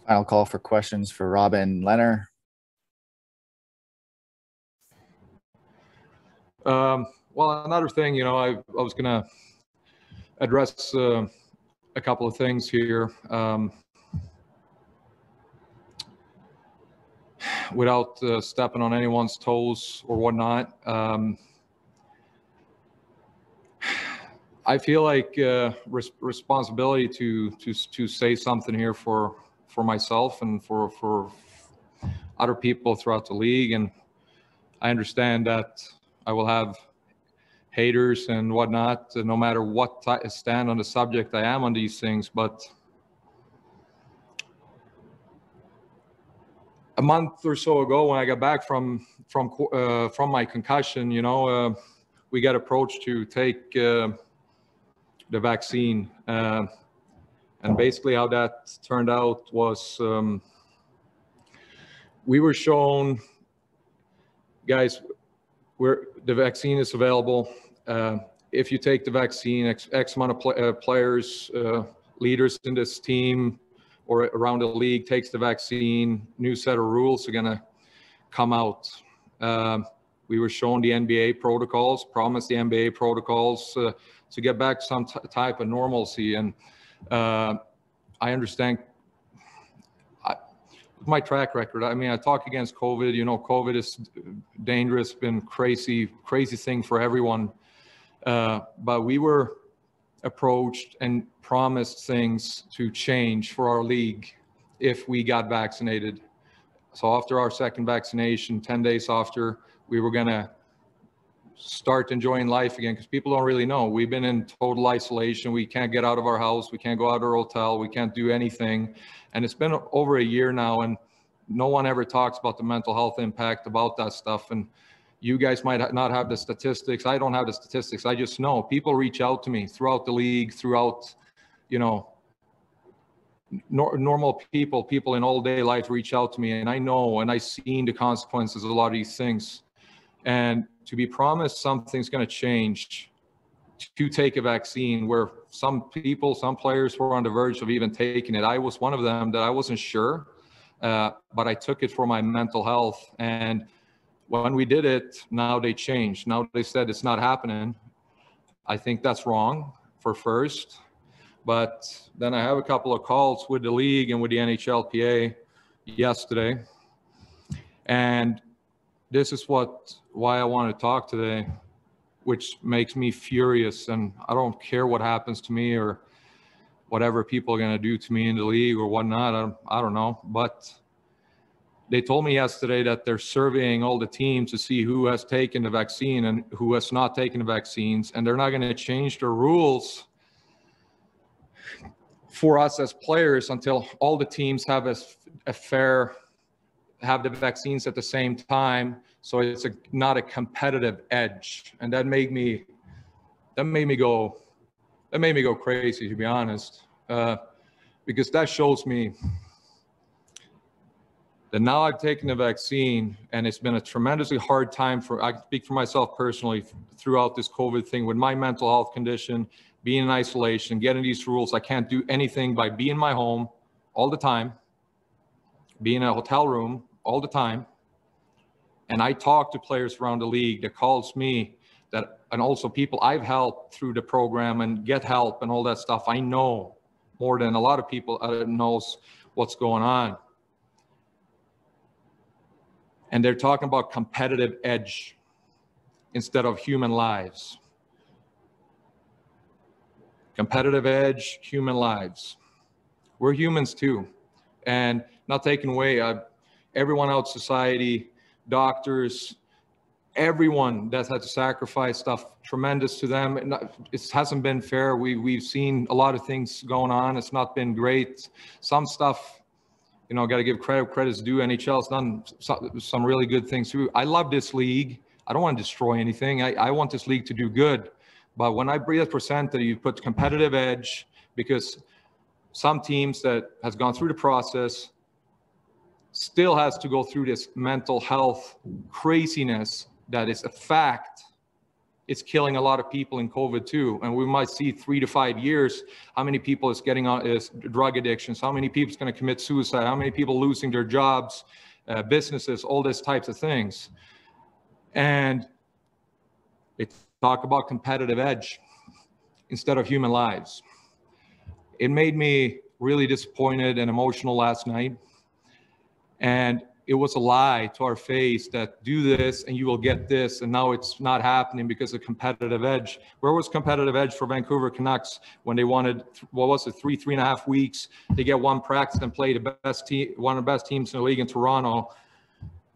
Final call for questions for Robin Lehner. Well, another thing, I was going to address a couple of things here without stepping on anyone's toes or whatnot. I feel like responsibility to say something here for myself and for other people throughout the league. And I understand that I will have haters and whatnot, no matter what stand on the subject I am on these things. But a month or so ago, when I got back from my concussion, we got approached to take the vaccine, and basically how that turned out was we were shown, guys, where the vaccine is available. If you take the vaccine, X amount of players, leaders in this team or around the league takes the vaccine, new set of rules are going to come out. We were shown the NBA protocols, promised the NBA protocols to get back some type of normalcy. And I understand my track record. I mean, I talk against COVID. COVID is dangerous, been crazy thing for everyone. But we were approached and promised things to change for our league if we got vaccinated. So after our second vaccination, 10 days after, we were going to start enjoying life again, because people don't really know. We've been in total isolation. We can't get out of our house. We can't go out of our hotel. We can't do anything. And it's been over a year now, and no one ever talks about the mental health impact about that stuff. And you guys might not have the statistics. I don't have the statistics. I just know people reach out to me throughout the league, throughout, normal people in all day life reach out to me, and I know, and I've seen the consequences of a lot of these things. And to be promised something's going to change, to take a vaccine, where some players were on the verge of even taking it. I was one of them that I wasn't sure, but I took it for my mental health. And when we did it, now they changed. Now they said it's not happening. I think that's wrong for first. But then I have a couple of calls with the league and with the NHLPA yesterday. And this is why I want to talk today, which makes me furious. And I don't care what happens to me or whatever people are going to do to me in the league or whatnot. I don't know. But they told me yesterday that they're surveying all the teams to see who has taken the vaccine and who has not taken the vaccines. And they're not going to change the rules for us as players until all the teams have have the vaccines at the same time. So it's not a competitive edge. And that made me go crazy, to be honest, because that shows me that now I've taken the vaccine, and it's been a tremendously hard time I can speak for myself personally, throughout this COVID thing with my mental health condition, being in isolation, getting these rules. I can't do anything by being in my home all the time, being in a hotel room all the time. And I talk to players around the league that calls me, and also people I've helped through the program and get help and all that stuff. I know more than a lot of people knows what's going on. And they're talking about competitive edge instead of human lives. Competitive edge, human lives. We're humans too. And not taking away everyone out in society, doctors, everyone that's had to sacrifice stuff, tremendous to them. It hasn't been fair. We've seen a lot of things going on. It's not been great. Some stuff, got to give credit's due. NHL's done some really good things too. I love this league. I don't want to destroy anything. I want this league to do good. But when I present that you put competitive edge, because some teams that has gone through the process still has to go through this mental health craziness that is a fact. it's killing a lot of people in COVID too. And we might see 3 to 5 years, how many people is getting on is drug addictions, how many people is going to commit suicide, how many people losing their jobs, businesses, all these types of things. And they talk about competitive edge instead of human lives. It made me really disappointed and emotional last night. And it was a lie to our face that do this and you will get this, and now it's not happening because of competitive edge. Where was competitive edge for Vancouver Canucks when they wanted, what was it, 3.5 weeks? They get one practice and play the best team, one of the best teams in the league in Toronto.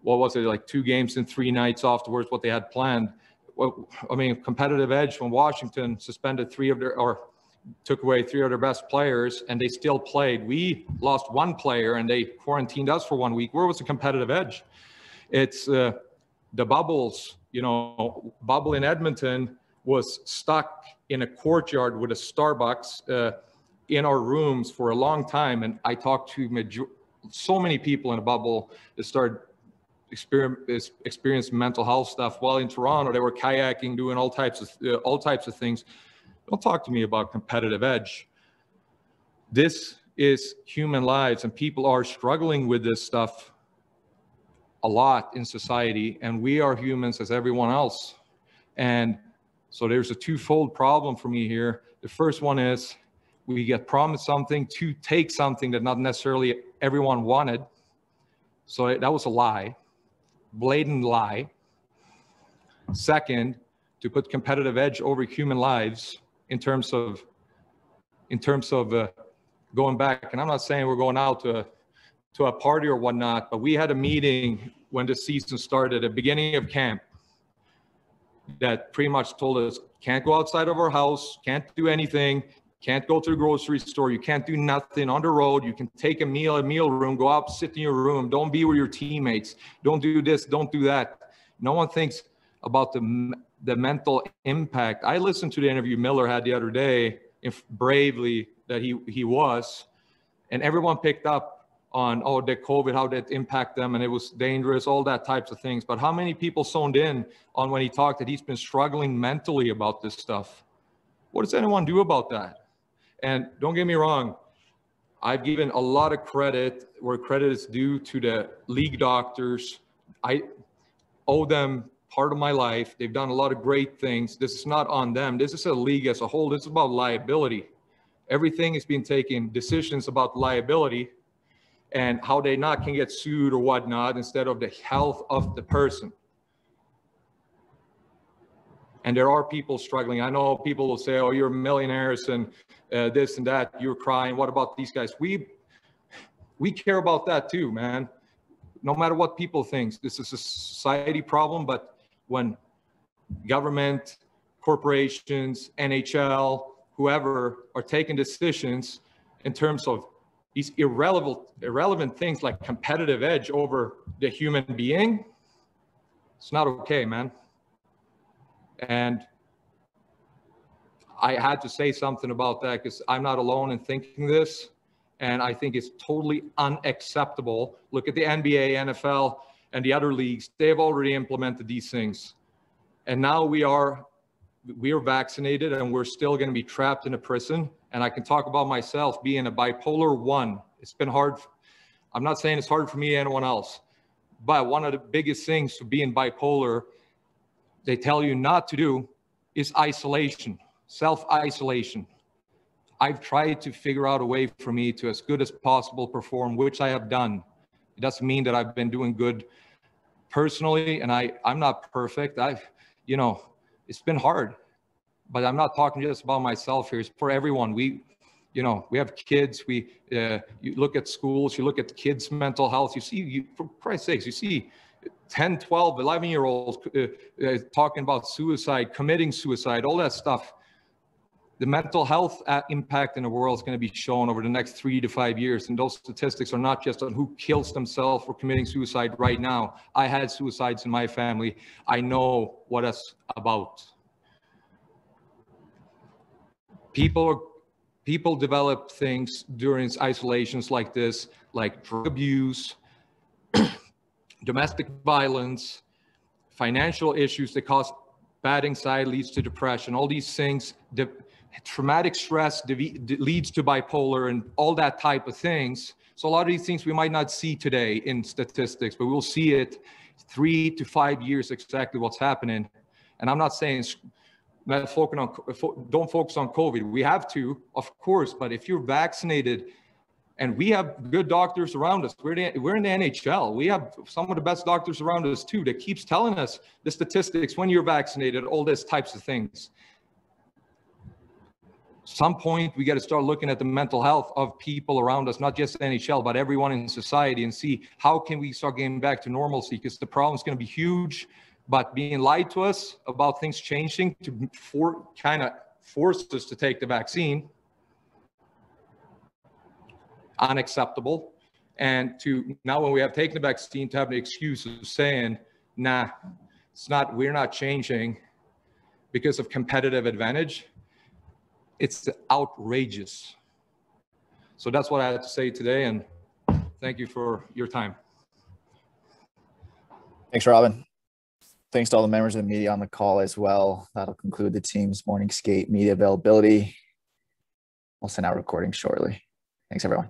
What was it, like 2 games and 3 nights afterwards, what they had planned? Well, I mean, competitive edge when Washington suspended took away 3 of their best players, and they still played. We lost 1 player and they quarantined us for 1 week. Where was the competitive edge? It's the bubbles, you know, bubble in Edmonton was stuck in a courtyard with a Starbucks in our rooms for a long time. And I talked to so many people in a bubble that started experiencing mental health stuff. While in Toronto, they were kayaking, doing all types of things. Don't talk to me about competitive edge. This is human lives, and people are struggling with this stuff a lot in society, and we are humans as everyone else. And so there's a twofold problem for me here. The first one is we get promised something to take something that not necessarily everyone wanted. So that was a lie, blatant lie. Second, to put competitive edge over human lives in terms of going back, and I'm not saying we're going out to a party or whatnot, but we had a meeting when the season started at the beginning of camp that pretty much told us can't go outside of our house, can't do anything, can't go to the grocery store, you can't do nothing on the road, you can take a meal room, go out, sit in your room, don't be with your teammates, don't do this, don't do that. No one thinks about the mental impact. I listened to the interview Miller had the other day, bravely that he was, and everyone picked up on, oh, the COVID, how that impact them, and it was dangerous, all that types of things. But how many people zoned in on when he talked that he's been struggling mentally about this stuff? What does anyone do about that? And don't get me wrong, I've given a lot of credit where credit is due to the league doctors. I owe them part of my life. They've done a lot of great things. This is not on them. This is a league as a whole. This is about liability. Everything is being taken, decisions about liability and how they not can get sued or whatnot instead of the health of the person. And there are people struggling. I know people will say, oh, you're millionaires and this and that, you're crying. What about these guys? We care about that too, man. No matter what people think, this is a society problem, but when government, corporations, NHL, whoever are taking decisions in terms of these irrelevant things like competitive edge over the human being, it's not okay, man. And I had to say something about that because I'm not alone in thinking this. And I think it's totally unacceptable. Look at the NBA, NFL, and the other leagues. They've already implemented these things. And now we are vaccinated and we're still going to be trapped in a prison. And I can talk about myself being a bipolar 1. It's been hard. I'm not saying it's hard for me or anyone else. But one of the biggest things to being bipolar, they tell you not to do, is isolation, self-isolation. I've tried to figure out a way for me to, as good as possible, perform, which I have done. It doesn't mean that I've been doing good personally, and I'm not perfect. It's been hard, but I'm not talking just about myself here. It's for everyone. We have kids. You look at schools, you look at kids' mental health. For Christ's sakes, you see 10, 12, 11-year-olds talking about suicide, committing suicide, all that stuff. The mental health impact in the world is going to be shown over the next 3 to 5 years. And those statistics are not just on who kills themselves or committing suicide right now. I had suicides in my family. I know what it's about. People develop things during isolations like this, like drug abuse, domestic violence, financial issues that cause bad anxiety leads to depression. All these things, traumatic stress leads to bipolar and all that type of things. So a lot of these things we might not see today in statistics, but we'll see it 3 to 5 years exactly what's happening. And I'm not saying don't focus on COVID. We have to, of course, but if you're vaccinated, and we have good doctors around us. We're in the NHL. We have some of the best doctors around us too that keeps telling us the statistics when you're vaccinated, all these types of things. Some point we got to start looking at the mental health of people around us, not just the NHL, but everyone in society, and see how can we start getting back to normalcy, because the problem is going to be huge. But being lied to us about things changing to kind of force us to take the vaccine, unacceptable. And to now, when we have taken the vaccine, to have the excuse of saying, nah, we're not changing because of competitive advantage, it's outrageous. So that's what I had to say today, and thank you for your time. Thanks, Robin. Thanks to all the members of the media on the call as well. That'll conclude the team's morning skate media availability. I'll send out recordings shortly. Thanks, everyone.